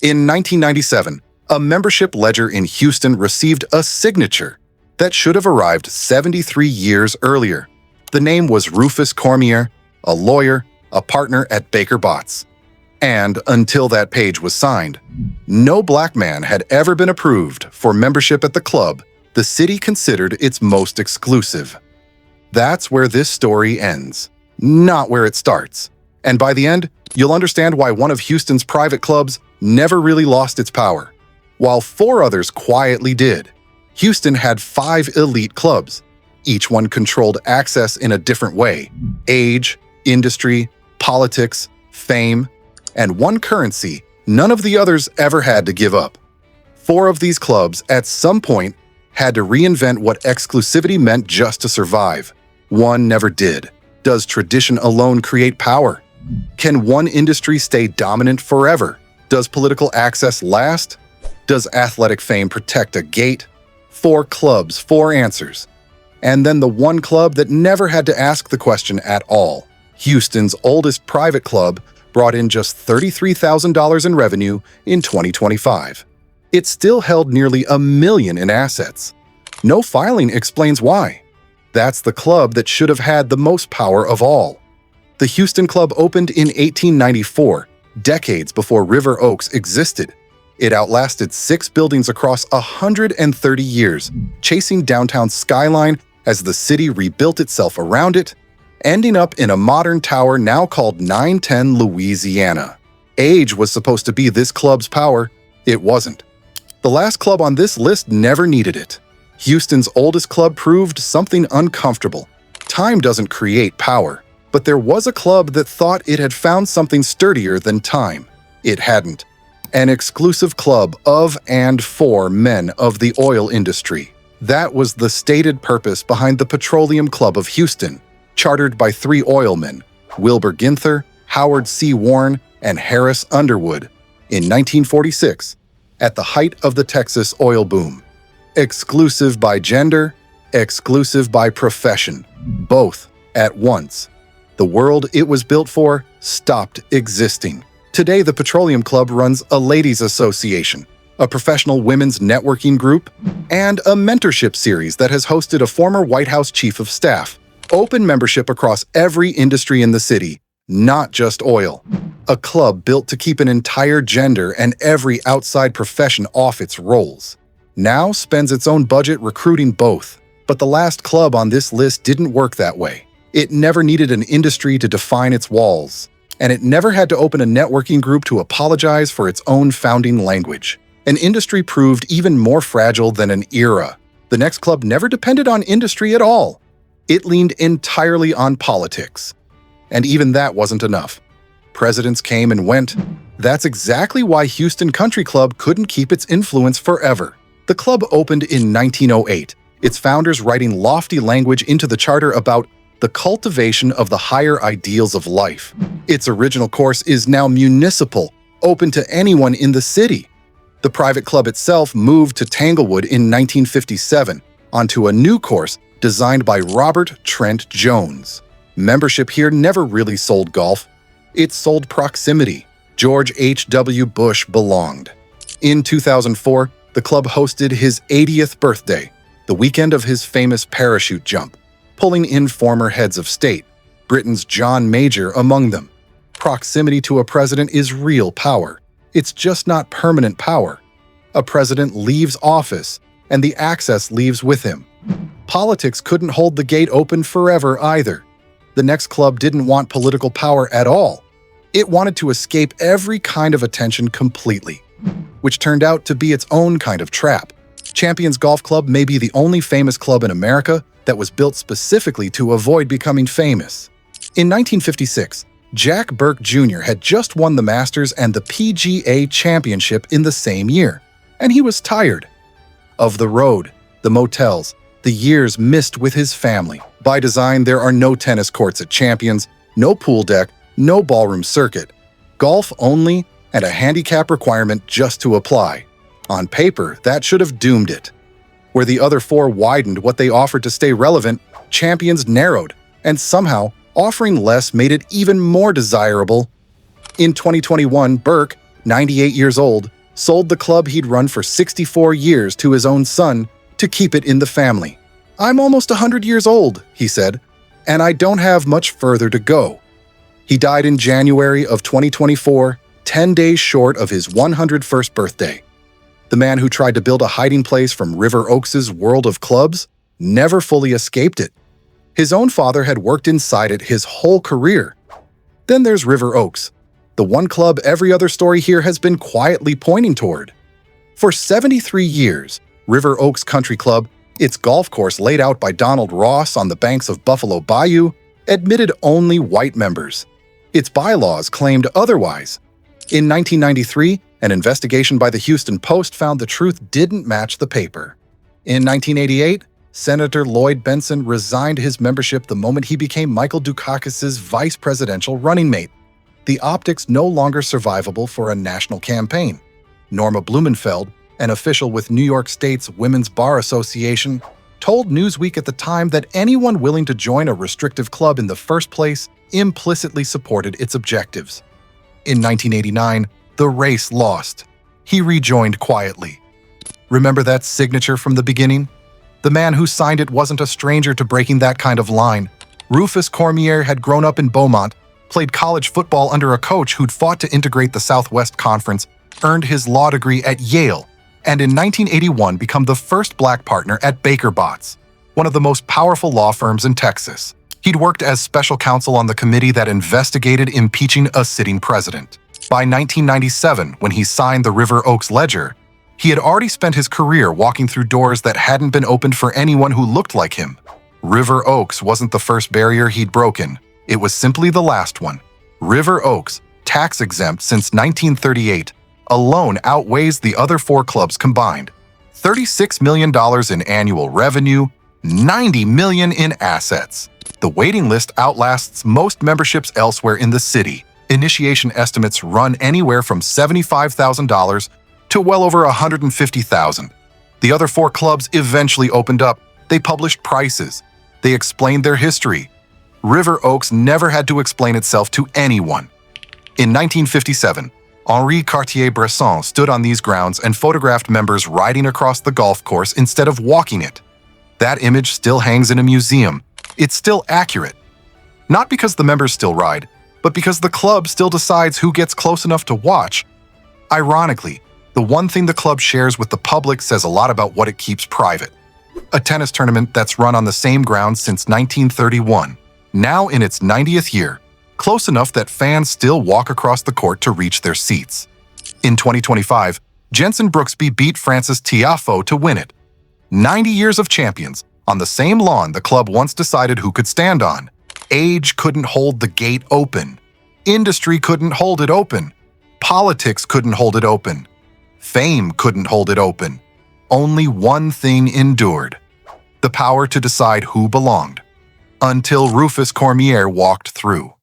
In 1997, a membership ledger in Houston received a signature that should have arrived 73 years earlier. The name was Rufus Cormier, a lawyer, a partner at Baker Botts. And until that page was signed, no black man had ever been approved for membership at the club the city considered its most exclusive. That's where this story ends, not where it starts. And by the end, you'll understand why one of Houston's private clubs never really lost its power, while 4 others quietly did. Houston had 5 elite clubs. Each one controlled access in a different way: age, industry, politics, fame, and one currency none of the others ever had to give up. 4 of these clubs, at some point, had to reinvent what exclusivity meant just to survive. One never did. Does tradition alone create power? Can one industry stay dominant forever? Does political access last? Does athletic fame protect a gate? 4 clubs, 4 answers. And then the one club that never had to ask the question at all. Houston's oldest private club brought in just $33,000 in revenue in 2025. It still held nearly $1 million in assets. No filing explains why. That's the club that should have had the most power of all. The Houston Club opened in 1894, decades before River Oaks existed. It outlasted 6 buildings across 130 years, chasing downtown skyline as the city rebuilt itself around it, ending up in a modern tower now called 910 Louisiana. Age was supposed to be this club's power. It wasn't. The last club on this list never needed it. Houston's oldest club proved something uncomfortable. Time doesn't create power, but there was a club that thought it had found something sturdier than time. It hadn't. An exclusive club of and for men of the oil industry. That was the stated purpose behind the Petroleum Club of Houston, chartered by 3 oilmen, Wilbur Ginther, Howard C. Warren, and Harris Underwood, in 1946, at the height of the Texas oil boom. Exclusive by gender, exclusive by profession, both at once. The world it was built for stopped existing. Today, the Petroleum Club runs a ladies' association, a professional women's networking group, and a mentorship series that has hosted a former White House chief of staff. Open membership across every industry in the city, not just oil. A club built to keep an entire gender and every outside profession off its rolls. Now spends its own budget recruiting both. But the last club on this list didn't work that way. It never needed an industry to define its walls. And it never had to open a networking group to apologize for its own founding language. An industry proved even more fragile than an era. The next club never depended on industry at all. It leaned entirely on politics. And even that wasn't enough. Presidents came and went. That's exactly why Houston Country Club couldn't keep its influence forever. The club opened in 1908, its founders writing lofty language into the charter about the cultivation of the higher ideals of life. Its original course is now municipal, open to anyone in the city. The private club itself moved to Tanglewood in 1957 onto a new course designed by Robert Trent Jones. Membership here never really sold golf. It sold proximity. George H.W. Bush belonged. In 2004, the club hosted his 80th birthday, the weekend of his famous parachute jump, pulling in former heads of state, Britain's John Major among them. Proximity to a president is real power. It's just not permanent power. A president leaves office, and the access leaves with him. Politics couldn't hold the gate open forever either. The next club didn't want political power at all. It wanted to escape every kind of attention completely, which turned out to be its own kind of trap. Champions Golf Club may be the only famous club in America that was built specifically to avoid becoming famous. In 1956, Jack Burke Jr. had just won the Masters and the PGA Championship in the same year, and he was tired of the road, the motels, the years missed with his family. By design, there are no tennis courts at Champions, no pool deck, no ballroom circuit, golf only, and a handicap requirement just to apply. On paper, that should have doomed it. Where the other 4 widened what they offered to stay relevant, Champions narrowed, and somehow, offering less made it even more desirable. In 2021, Burke, 98 years old, sold the club he'd run for 64 years to his own son to keep it in the family. "I'm almost 100 years old," he said, "and I don't have much further to go." He died in January of 2024, 10 days short of his 101st birthday. The man who tried to build a hiding place from River Oaks' world of clubs never fully escaped it. His own father had worked inside it his whole career. Then there's River Oaks, the one club every other story here has been quietly pointing toward. For 73 years, River Oaks Country Club, its golf course laid out by Donald Ross on the banks of Buffalo Bayou, admitted only white members. Its bylaws claimed otherwise. In 1993, an investigation by the Houston Post found the truth didn't match the paper. In 1988, Senator Lloyd Bentsen resigned his membership the moment he became Michael Dukakis's vice presidential running mate. The optics no longer survivable for a national campaign. Norma Blumenfeld, an official with New York State's Women's Bar Association, told Newsweek at the time that anyone willing to join a restrictive club in the first place implicitly supported its objectives. In 1989, the race lost. He rejoined quietly. Remember that signature from the beginning? The man who signed it wasn't a stranger to breaking that kind of line. Rufus Cormier had grown up in Beaumont, played college football under a coach who'd fought to integrate the Southwest Conference, earned his law degree at Yale, and in 1981 become the first black partner at Baker Botts, one of the most powerful law firms in Texas. He'd worked as special counsel on the committee that investigated impeaching a sitting president. By 1997, when he signed the River Oaks Ledger, he had already spent his career walking through doors that hadn't been opened for anyone who looked like him. River Oaks wasn't the first barrier he'd broken. It was simply the last one. River Oaks, tax-exempt since 1938, alone outweighs the other four clubs combined. $36 million in annual revenue, $90 million in assets. The waiting list outlasts most memberships elsewhere in the city. Initiation estimates run anywhere from $75,000 to well over $150,000. The other four clubs eventually opened up. They published prices. They explained their history. River Oaks never had to explain itself to anyone. In 1957, Henri Cartier-Bresson stood on these grounds and photographed members riding across the golf course instead of walking it. That image still hangs in a museum. It's still accurate. Not because the members still ride, but because the club still decides who gets close enough to watch. Ironically, the one thing the club shares with the public says a lot about what it keeps private. A tennis tournament that's run on the same grounds since 1931, now in its 90th year, close enough that fans still walk across the court to reach their seats. In 2025, Jensen Brooksby beat Frances Tiafoe to win it. 90 years of champions, on the same lawn the club once decided who could stand on. Age couldn't hold the gate open. Industry couldn't hold it open. Politics couldn't hold it open. Fame couldn't hold it open. Only one thing endured: the power to decide who belonged. Until Rufus Cormier walked through.